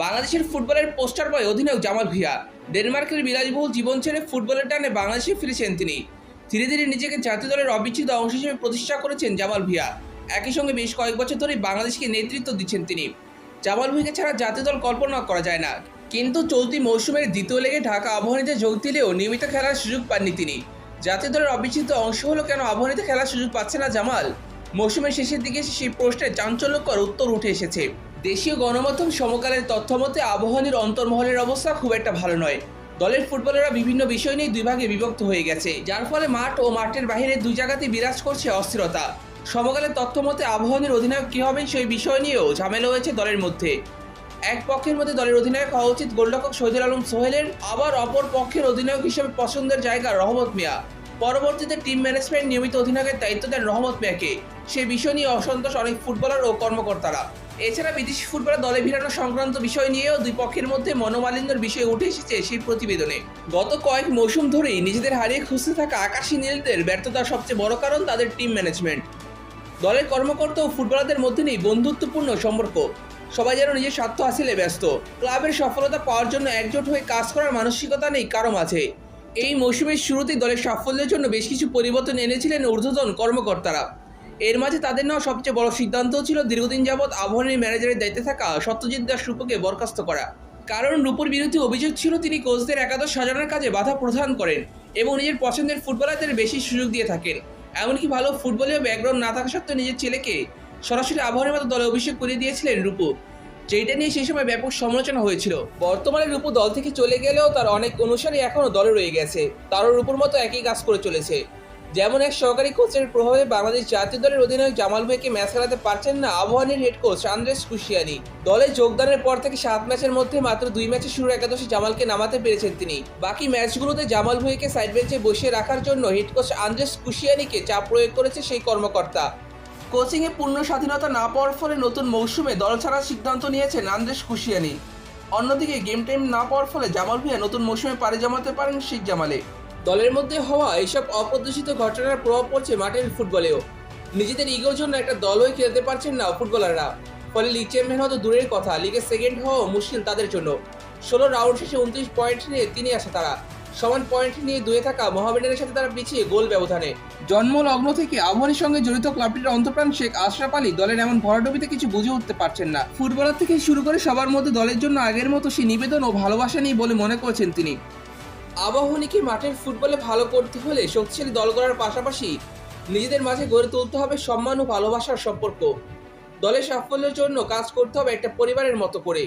বাংলাদেশের ফুটবলের পোস্টার বয় অধিনায়ক জামাল ভুঁইয়া। ডেনমার্কের বিলাসবহুল জীবন ছেড়ে ফুটবলের টানে বাংলাদেশে ফিরেছেন তিনি। ধীরে ধীরে নিজেকে জাতীয় দলের অবিচ্ছেদ্য অংশ হিসেবে প্রতিষ্ঠা করেছেন জামাল ভুঁইয়া। একই সঙ্গে বেশ কয়েক বছর ধরে বাংলাদেশকে নেতৃত্ব দিচ্ছেন তিনি। জামাল ভুঁইয়াকে ছাড়া জাতীয় দল কল্পনা করা যায় না, কিন্তু চলতি মৌসুমের দ্বিতীয় লেগে ঢাকা আবাহনীতে যোগ দিলেও নিয়মিত খেলার সুযোগ পাননি তিনি। জাতীয় দলের অবিচ্ছেদ্য অংশ হলো কেন আবাহনীতে খেলার সুযোগ পাচ্ছে না জামাল? মৌসুমের শেষের দিকে এসে সেই প্রশ্নের চাঞ্চল্যকর উত্তর উঠে এসেছে। দেশীয় গণমাধ্যম সমকালের তথ্যমতে আবাহনীর অন্তর্মহলের অবস্থা খুব একটা ভালো নয়। দলের ফুটবলাররা বিভিন্ন বিষয় নিয়ে দুই ভাগে বিভক্ত হয়ে গেছে, যার ফলে মাঠ ও মাঠের বাইরে দুই জায়গাতেই বিরাজ করছে অস্থিরতা। সমকালের তথ্যমতে আবাহনীর অধিনায়ক কী হবেন সেই বিষয় নিয়েও ঝামেলা হয়েছে দলের মধ্যে। এক পক্ষের মধ্যে দলের অধিনায়ক হওয়া উচিত গোলরক্ষক শহীদুল আলম সোহেলের, আবার অপর পক্ষের অধিনায়ক হিসেবে পছন্দের জায়গা রহমত মিয়া। পরবর্তীতে টিম ম্যানেজমেন্ট নিয়মিত অধিনায়কের দায়িত্ব দেন রহমত মিয়াকে। সে বিষয় নিয়ে অসন্তোষ অনেক ফুটবলার ও কর্মকর্তারা। এছাড়া বিদেশি ফুটবলার দলে ভিড়ানো সংক্রান্ত বিষয় নিয়েও দুই পক্ষের মধ্যে মনোমালিন্যের বিষয় উঠে এসেছে সেই প্রতিবেদনে। গত কয়েক মৌসুম ধরেই নিজেদের হারিয়ে খুঁজতে থাকা আকাশী নীলদের ব্যর্থতার সবচেয়ে বড় কারণ তাদের টিম ম্যানেজমেন্ট। দলের কর্মকর্তা ও ফুটবলারদের মধ্যে নেই বন্ধুত্বপূর্ণ সম্পর্ক। সবাই যেন নিজের স্বার্থ হাসিলে ব্যস্ত। ক্লাবের সফলতা পাওয়ার জন্য একজোট হয়ে কাজ করার মানসিকতা নেই কারো মাঝে। এই মৌসুমের শুরুতেই দলের সাফল্যের জন্য বেশ কিছু পরিবর্তন এনেছিলেন ঊর্ধ্বতন কর্মকর্তারা। এর মাঝে তাদের নেওয়া সবচেয়ে বড় সিদ্ধান্ত ছিল দীর্ঘদিন যাবৎ আবাহনীর ম্যানেজারের দায়িত্বে থাকা সত্যজিৎ দাস রূপুকে বরখাস্ত করা। কারণ রূপুর বিরুদ্ধে অভিযোগ ছিল তিনি কোচদের একাদশ সাজানোর কাজে বাধা প্রদান করেন এবং নিজের পছন্দের ফুটবলারদের বেশি সুযোগ দিয়ে থাকেন। এমনকি ভালো ফুটবলীয় ব্যাকগ্রাউন্ড না থাকা সত্ত্বেও নিজের ছেলেকে সরাসরি আবাহনীর মতো দলে অভিষেক করিয়ে দিয়েছিলেন রূপু, যেটা নিয়ে সেই সময় ব্যাপক সমালোচনা হয়েছিল। বর্তমানে রূপু দল থেকে চলে গেলেও তার অনেক অনুসারী এখনও দলে রয়ে গেছে, তারও রূপুর মতো একই কাজ করে চলেছে। যেমন এক সহকারী কোচের প্রভাবে বাংলাদেশ জাতীয় দলের অধিনায়ক জামাল ভুঁইয়াকে ম্যাচ খেলাতে পারছেন না আবাহনীর হেড কোচ আন্দ্রেস কুশিয়ানি। দলে যোগদানের পর থেকে 7 ম্যাচের মধ্যে মাত্র 2 ম্যাচে শুরু একাদশে জামালকে নামাতে পেরেছেন তিনি। বাকি ম্যাচগুলোতে জামাল ভুঁইয়াকে সাইড বেঞ্চে বসিয়ে রাখার জন্য হেড কোচ আন্দ্রেস কুশিয়ানিকে চাপ প্রয়োগ করেছে সেই কর্মকর্তা। কোচিংয়ে পূর্ণ স্বাধীনতা না পাওয়ার ফলে নতুন মৌসুমে দল ছাড়ার সিদ্ধান্ত নিয়েছেন আন্দ্রেস কুশিয়ানি। অন্যদিকে গেম টাইম না পাওয়ার ফলে জামাল ভুঁইয়া নতুন মৌসুমে পাড়ি জমাতে পারেন শেখ জামালে। দলের মধ্যে হওয়া এইসব অপ্রত্যাশিত ঘটনার প্রভাব পড়ছে মাঠের ফুটবলেও। নিজেদের ইগোর জন্য একটা দল হয়ে খেলতে পারছেন না ফুটবলাররা, ফলে লিগ চ্যাম্পিয়ন হওয়া তো দূরের কথা, লিগে সেকেন্ড হওয়াও মুশকিল তাদের জন্য। 16 রাউন্ড শেষে 29 পয়েন্ট নিয়ে 3 আসে তারা। সমান পয়েন্ট নিয়ে 2 থাকা মোহামেডানের সাথে তারা পিছিয়ে গোল ব্যবধানে। জন্মলগ্ন থেকে আবাহনীর সঙ্গে জড়িত ক্লাবটির অন্তঃপ্রাণ শেখ আশরাফ আলী দলের এমন ভরাডুবিতে কিছু বুঝে উঠতে পারছেন না। ফুটবলার থেকে শুরু করে সবার মধ্যে দলের জন্য আগের মতো সেই নিবেদন ও ভালোবাসা নেই বলে মনে করছেন তিনি। আবাহনীকে মাঠের ফুটবলে ভালো করতে হলে শক্তিশালী দল গড়ার পাশাপাশি নিজেদের মাঝে গড়ে তুলতে হবে সম্মান ও ভালোবাসার সম্পর্ক। দলের সাফল্যের জন্য কাজ করতে হবে একটা পরিবারের মতো করে।